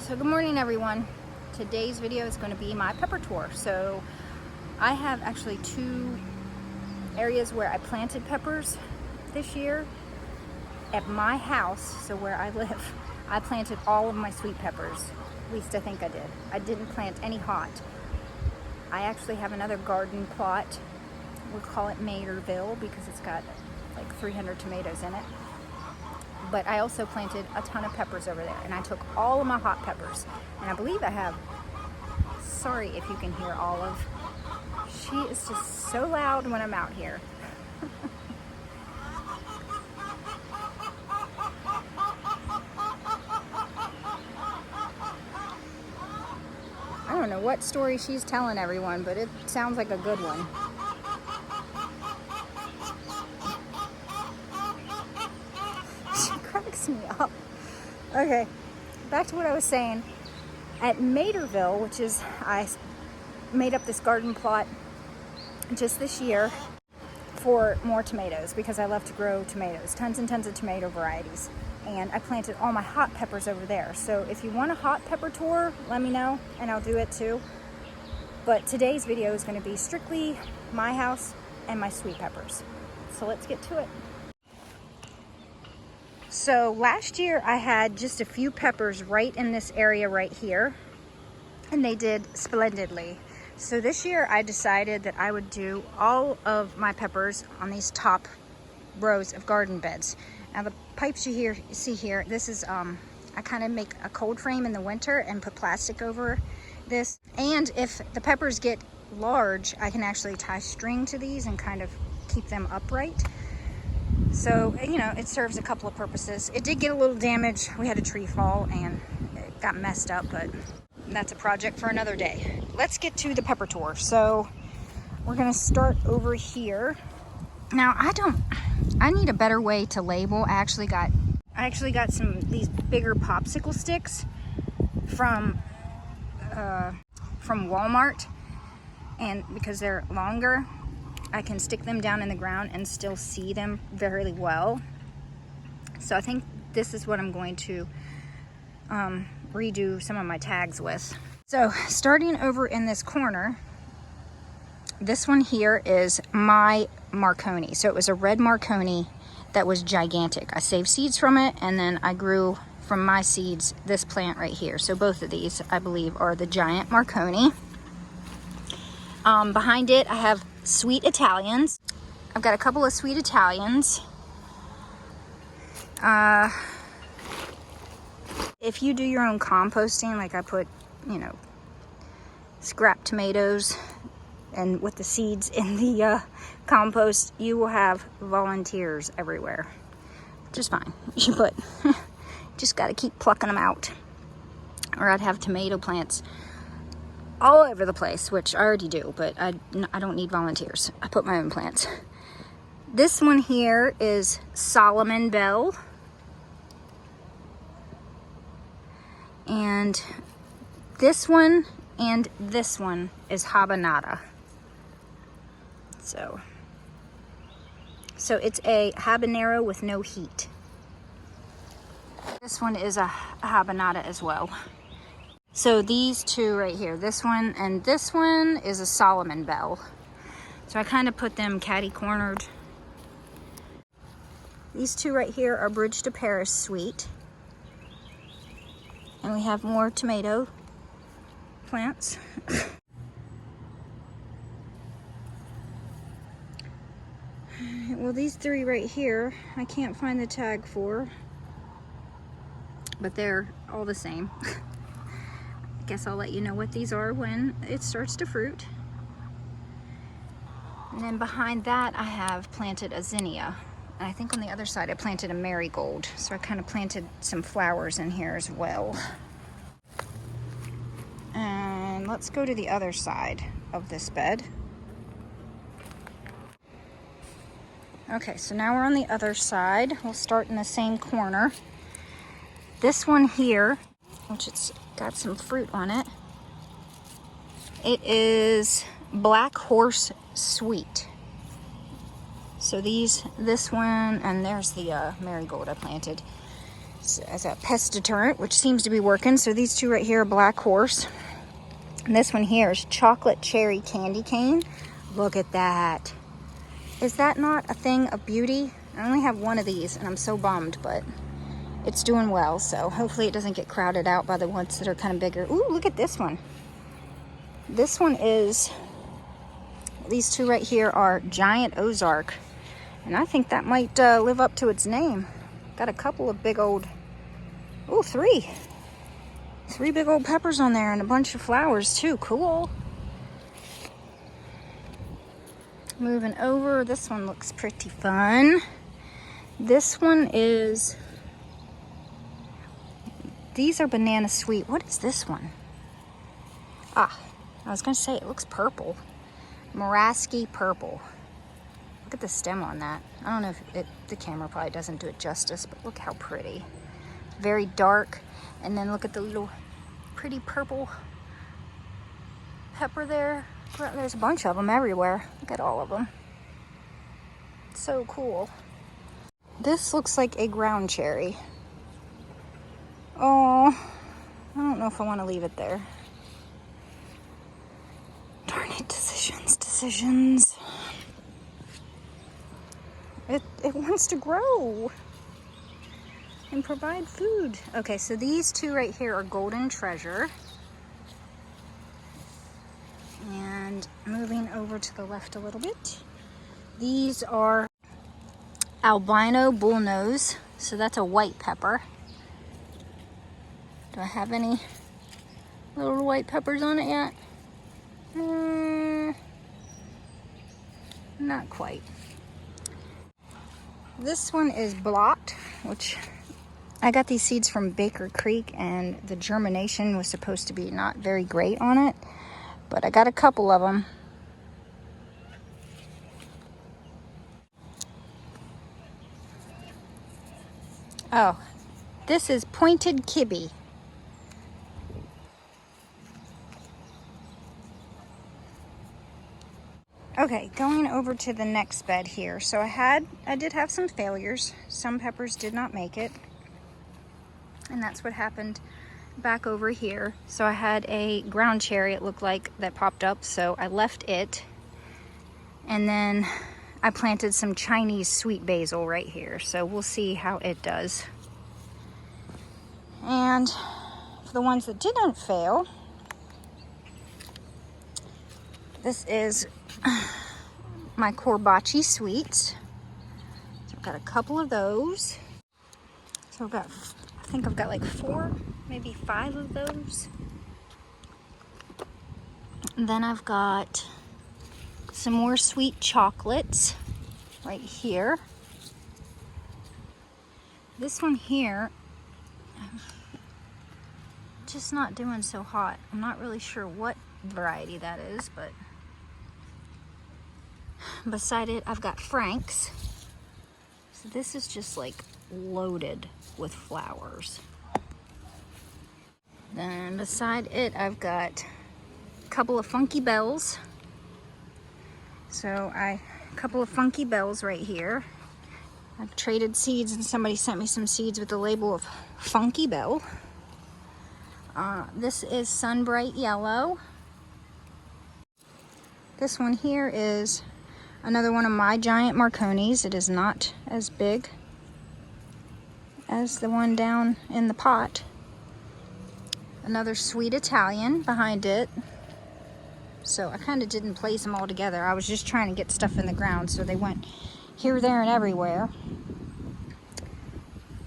So good morning everyone. Today's video is going to be my pepper tour. So I have actually two areas where I planted peppers this year. At my house, so where I live, I planted all of my sweet peppers. At least I think I did. I didn't plant any hot. I actually have another garden plot. We'll call it Materville because it's got like 300 tomatoes in it. But I also planted a ton of peppers over there, and I took all of my hot peppers, and I believe I have, sorry if you can hear Olive, she is just so loud when I'm out here. I don't know what story she's telling everyone, but it sounds like a good one. Me up. Okay, back to what I was saying. At Materville, which is, I made up this garden plot just this year for more tomatoes because I love to grow tomatoes, tons and tons of tomato varieties, and I planted all my hot peppers over there. So if you want a hot pepper tour, let me know and I'll do it too. But today's video is going to be strictly my house and my sweet peppers. So let's get to it. So last year I had just a few peppers right in this area right here, and they did splendidly. So this year I decided that I would do all of my peppers on these top rows of garden beds. Now the pipes you see here, this is, I kind of make a cold frame in the winter and put plastic over this. And if the peppers get large, I can actually tie string to these and kind of keep them upright. So, you know, it serves a couple of purposes. It did get a little damage. We had a tree fall and it got messed up, but that's a project for another day. Let's get to the pepper tour. So we're gonna start over here. Now I need a better way to label. I actually got these bigger popsicle sticks from Walmart, and because they're longer, I can stick them down in the ground and still see them very well. So I think this is what I'm going to redo some of my tags with. So starting over in this corner, this one here is my Marconi. So it was a red Marconi that was gigantic. I saved seeds from it, and then I grew from my seeds this plant right here. So both of these, I believe, are the giant Marconi. Behind it, I have sweet Italians. I've got a couple of sweet Italians. If you do your own composting, like I put, you know, scrap tomatoes and with the seeds in the compost, you will have volunteers everywhere, which is fine. But just got to keep plucking them out, or I'd have tomato plants all over the place, which I already do, but I don't need volunteers. I put my own plants. This one here is Solomon Bell. And this one and this one is Habanada. So it's a habanero with no heat. This one is a habanada as well. So these two right here, this one and this one, is a Solomon Bell. So I kind of put them catty-cornered. These two right here are Bridge to Paris Sweet. And we have more tomato plants. Well, these three right here, I can't find the tag for, but they're all the same. Guess I'll let you know what these are when it starts to fruit. And then behind that I have planted a zinnia, and I think on the other side I planted a marigold, so I kind of planted some flowers in here as well. And let's go to the other side of this bed. Okay, so now we're on the other side. We'll start in the same corner. This one here, which it's got some fruit on it. It is Black Horse Sweet. So this one, and there's the marigold I planted. as a pest deterrent, which seems to be working. So these two right here are black horse. And this one here is chocolate cherry candy cane. Look at that. Is that not a thing of beauty? I only have one of these and I'm so bummed, but it's doing well. So hopefully it doesn't get crowded out by the ones that are kind of bigger. Ooh, look at this one. This one is, these two right here are giant Ozark. And I think that might live up to its name. Got a couple of big old, oh, three big old peppers on there and a bunch of flowers too. Cool. Moving over, this one looks pretty fun. This one is, these are banana sweet. What is this one? Ah, I was gonna say it looks purple. Maraski purple. Look at the stem on that. I don't know if the camera probably doesn't do it justice, but look how pretty. Very dark. And then look at the little pretty purple pepper there. There's a bunch of them everywhere. Look at all of them. So cool. This looks like a ground cherry. Oh, I don't know if I want to leave it there. Darn it, decisions. It wants to grow and provide food. Okay, so these two right here are Golden Treasure. And moving over to the left a little bit, these are Albino Bullnose. So that's a white pepper. Do I have any little white peppers on it yet? Not quite. This one is blocked, which I got these seeds from Baker Creek, and the germination was supposed to be not very great on it, but I got a couple of them. Oh, this is pointed kibbe. Okay, going over to the next bed here. So I did have some failures. Some peppers did not make it. And that's what happened back over here. So I had a ground cherry, it looked like, that popped up. So I left it. And then I planted some Chinese sweet basil right here. So we'll see how it does. And for the ones that didn't fail, this is my Corbaci sweets. So I've got a couple of those. So I think I've got like 4, maybe 5 of those. And then I've got some more sweet chocolates right here. This one here, just not doing so hot. I'm not really sure what variety that is, but beside it I've got Frank's. So this is just like loaded with flowers. Then beside it I've got a couple of Funky Bells. So a couple of Funky Bells right here. I've traded seeds and somebody sent me some seeds with the label of Funky Bell. This is Sunbright Yellow. This one here is another one of my giant Marconis. It is not as big as the one down in the pot. Another Sweet Italian behind it. So I kind of didn't place them all together. I was just trying to get stuff in the ground, so they went here, there, and everywhere.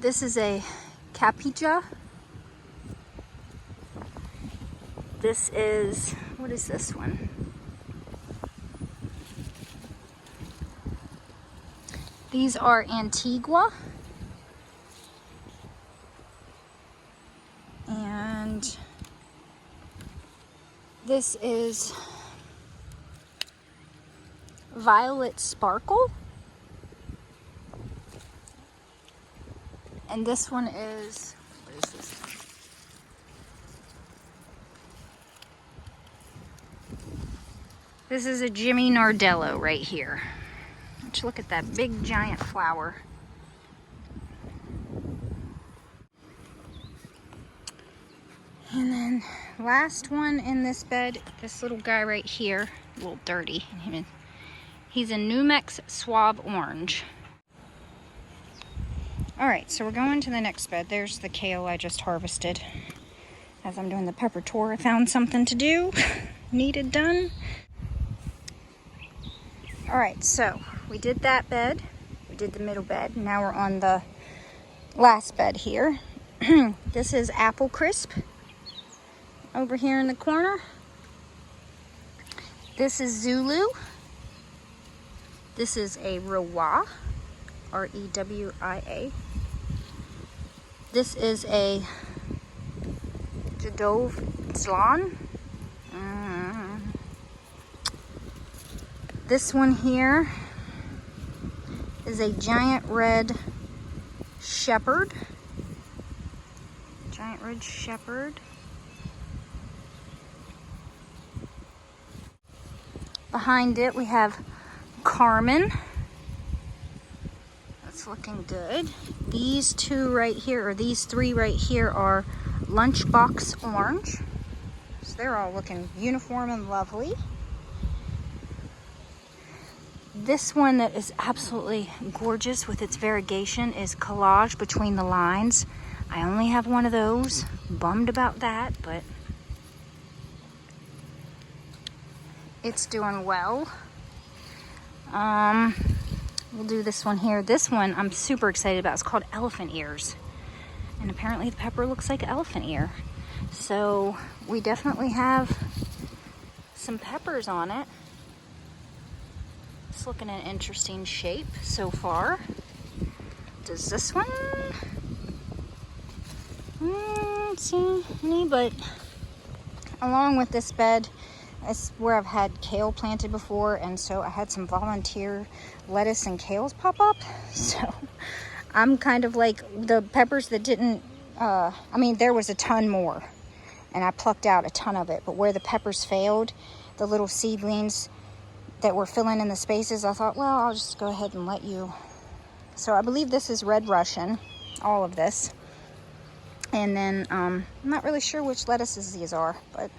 This is a Capija. This is, what is this one? These are Antigua. And this is Violet Sparkle. And this one is, what is this one? This is a Jimmy Nardello right here. Let's look at that big giant flower. then last one in this bed, this little guy right here, a little dirty. He's a Numex Swab Orange. All right, so we're going to the next bed. There's the kale I just harvested. As I'm doing the pepper tour, I found something to do, needed done. All right, so we did that bed. We did the middle bed. Now we're on the last bed here. This is Apple Crisp over here in the corner. This is Zulu. This is a Rewia, R-E-W-I-A. This is a Jadov Zlan. This one here is a giant red shepherd. Giant red shepherd. Behind it we have Carmen. That's looking good. These two right here, or these three right here, are Lunchbox Orange. So they're all looking uniform and lovely. This one that is absolutely gorgeous with its variegation is Collage Between the Lines. I only have one of those. Bummed about that, but it's doing well. We'll do this one here. This one I'm super excited about. It's called Elephant Ears. And apparently the pepper looks like an elephant ear. So we definitely have some peppers on it. It's looking an interesting shape so far. Does this one? See any, but along with this bed, it's where I've had kale planted before, and so I had some volunteer lettuce and kales pop up. So I'm kind of like the peppers that didn't, I mean, there was a ton more, and I plucked out a ton of it, but where the peppers failed, the little seedlings that were filling in the spaces, I thought, well, I'll just go ahead and let you. So I believe this is Red Russian, all of this. And then I'm not really sure which lettuces these are, but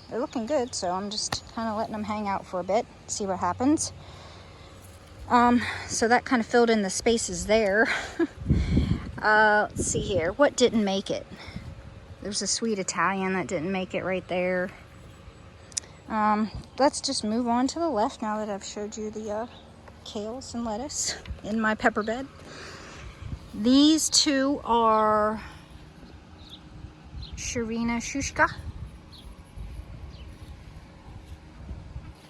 they're looking good, so I'm just kind of letting them hang out for a bit, see what happens. So that kind of filled in the spaces there. Let's see here. What didn't make it? There's a sweet Italian that didn't make it right there. Let's just move on to the left now that I've showed you the kales and lettuce in my pepper bed. These two are Shirina Shushka.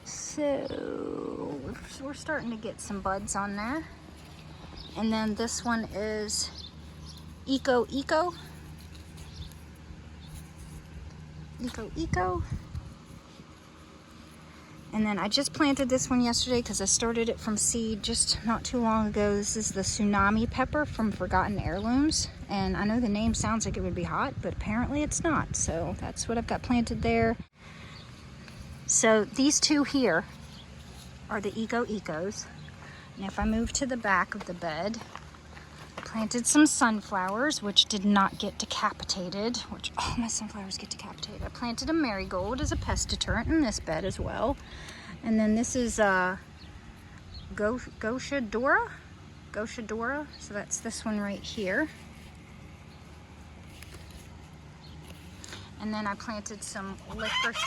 So we're starting to get some buds on there. And then this one is Eco. And then I just planted this one yesterday because I started it from seed just not too long ago. This is the Tsunami Pepper from Forgotten Heirlooms. And I know the name sounds like it would be hot, but apparently it's not. So that's what I've got planted there. So these two here are the Ecos. And if I move to the back of the bed, I planted some sunflowers, which did not get decapitated, which all my sunflowers get decapitated. I planted a marigold as a pest deterrent in this bed as well. And then this is Gosha Dora. So that's this one right here. And then I planted some licorice.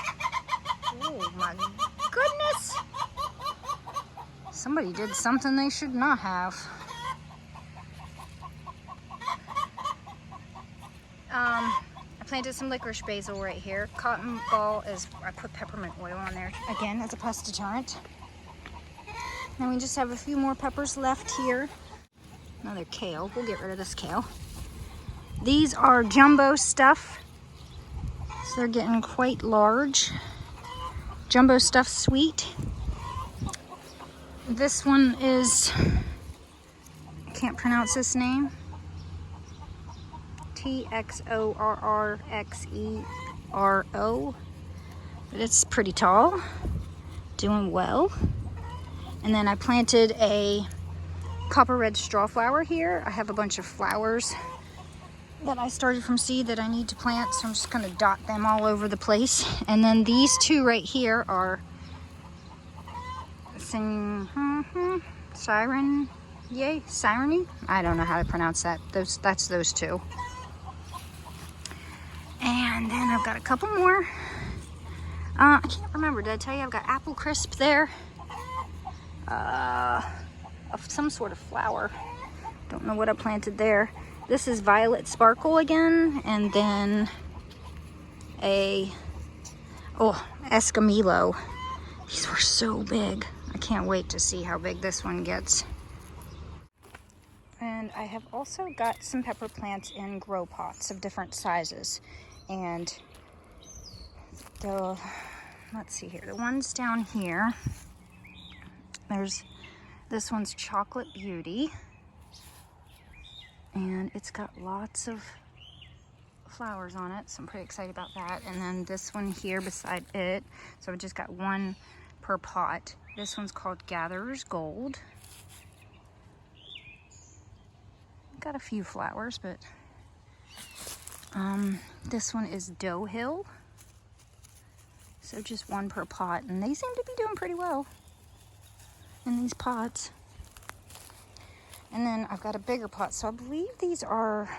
Oh my goodness! Somebody did something they should not have. I planted some licorice basil right here. Cotton ball is, I put peppermint oil on there again as a pest deterrent. Then we just have a few more peppers left here. Another kale. We'll get rid of this kale. These are jumbo stuff. So they're getting quite large. Jumbo stuffed sweet. This one is, I can't pronounce this name. T-X-O-R-R-X-E-R-O. But it's pretty tall. Doing well. And then I planted a copper red straw flower here. I have a bunch of flowers that I started from seed that I need to plant, so I'm just gonna dot them all over the place. And then these two right here are Siren, yay, Sireny? I don't know how to pronounce that. That's those two. And then I've got a couple more. I can't remember, did I tell you I've got apple crisp there? Of some sort of flower. Don't know what I planted there. This is Violet Sparkle again, and then Escamillo. These were so big. I can't wait to see how big this one gets. And I have also got some pepper plants in grow pots of different sizes. And let's see here, the ones down here, this one's Chocolate Beauty. And it's got lots of flowers on it, so I'm pretty excited about that. And then this one here beside it, so I've just got one per pot. This one's called Gatherer's Gold. Got a few flowers, but this one is Doe Hill. So just one per pot, and they seem to be doing pretty well in these pots. And then I've got a bigger pot, so I believe these are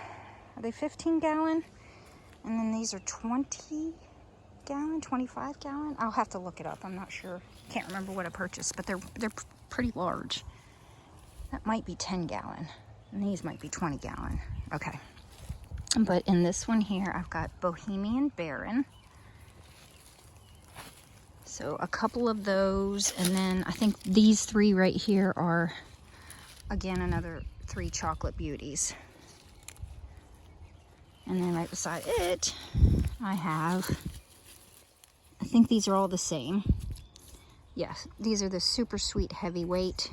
they 15 gallon? And then these are 20 gallon, 25 gallon? I'll have to look it up, I'm not sure. Can't remember what I purchased, but they're pretty large. That might be 10 gallon, and these might be 20 gallon. Okay. But in this one here, I've got Bohemian Baron. So a couple of those, and then I think these three right here are, again, another 3 Chocolate Beauties. And then right beside it, I think these are all the same. Yes, these are the Super Sweet Heavyweight.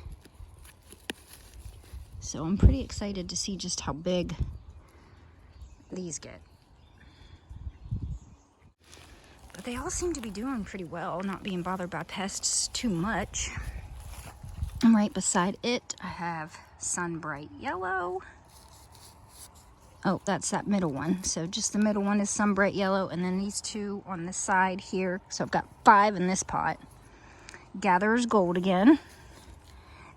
So I'm pretty excited to see just how big these get. But they all seem to be doing pretty well, not being bothered by pests too much. And right beside it, I have Sunbright Yellow. Oh, that's that middle one. So just the middle one is Sunbright Yellow, and then these two on the side here. So I've got 5 in this pot. Gatherer's Gold again.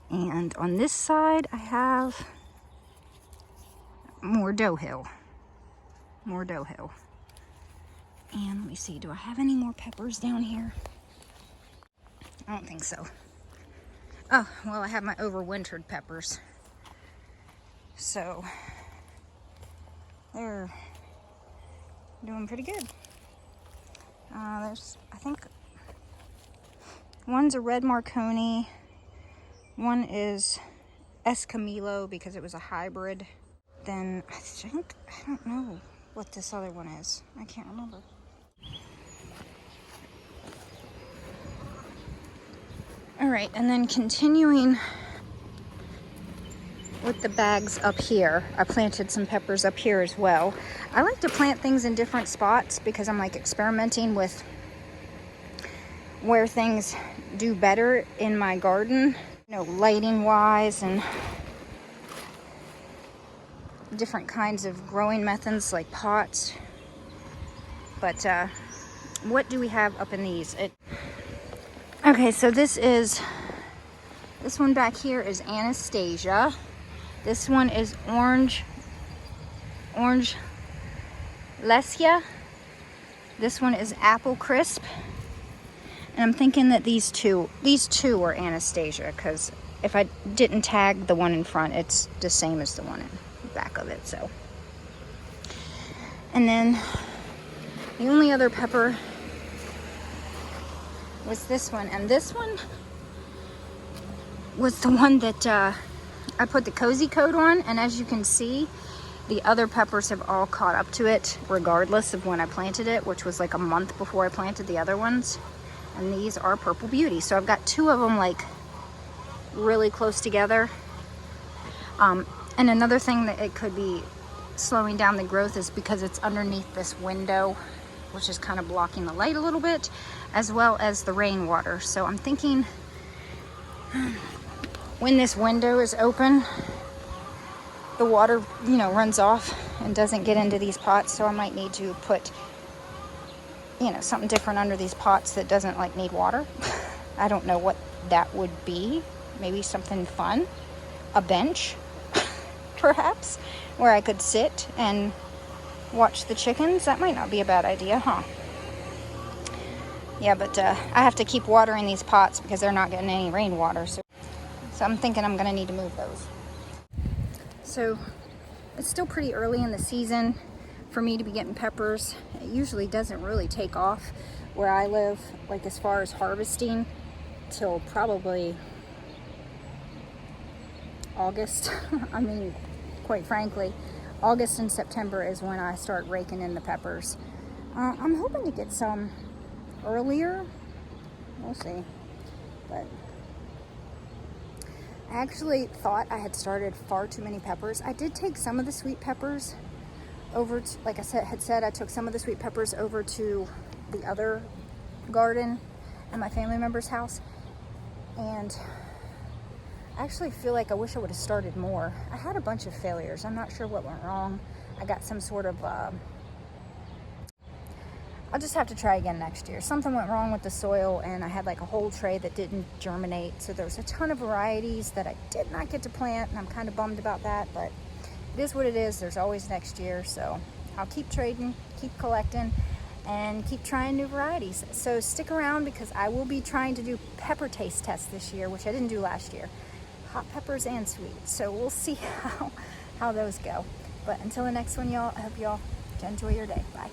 And on this side, I have more Doe Hill. More Doe Hill. And let me see, do I have any more peppers down here? I don't think so. Oh, well, I have my overwintered peppers. So they're doing pretty good. There's, I think, one's a red Marconi. One is Escamillo because it was a hybrid. Then I don't know what this other one is. I can't remember. All right, and then continuing with the bags up here, I planted some peppers up here as well. I like to plant things in different spots because I'm like experimenting with where things do better in my garden, you know, lighting wise and different kinds of growing methods like pots. But what do we have up in these? Okay, so this one back here is Anastasia. This one is Orange Lesia. This one is Apple Crisp. And I'm thinking that these two are Anastasia, because if I didn't tag the one in front, it's the same as the one in the back of it, so. And then the only other pepper was this one, and this one was the one that I put the cozy coat on, and as you can see, the other peppers have all caught up to it regardless of when I planted it, which was like a month before I planted the other ones. And these are Purple Beauty, so I've got 2 of them like really close together. And another thing that it could be slowing down the growth is because it's underneath this window, which is kind of blocking the light a little bit, as well as the rainwater. So I'm thinking when this window is open, the water, you know, runs off and doesn't get into these pots. So I might need to put, you know, something different under these pots that doesn't like need water. I don't know what that would be. Maybe something fun, a bench perhaps, where I could sit and watch the chickens. That might not be a bad idea, huh? Yeah, but I have to keep watering these pots because they're not getting any rainwater. So I'm thinking I'm gonna need to move those. So it's still pretty early in the season for me to be getting peppers. It usually doesn't really take off where I live, like as far as harvesting, till probably August. I mean, quite frankly, August and September is when I start raking in the peppers. I'm hoping to get some earlier. We'll see. But I actually thought I had started far too many peppers. I did take some of the sweet peppers over to, like I had said, I took some of the sweet peppers over to the other garden at my family member's house. And I actually feel like I wish I would have started more. I had a bunch of failures. I'm not sure what went wrong. I got some sort of, I'll just have to try again next year. Something went wrong with the soil and I had like a whole tray that didn't germinate. So there was a ton of varieties that I did not get to plant, and I'm kind of bummed about that, but it is what it is. There's always next year. So I'll keep trading, keep collecting, and keep trying new varieties. So stick around because I will be trying to do pepper taste tests this year, which I didn't do last year. Hot peppers and sweet. So we'll see how those go. But until the next one, y'all, I hope y'all enjoy your day. Bye.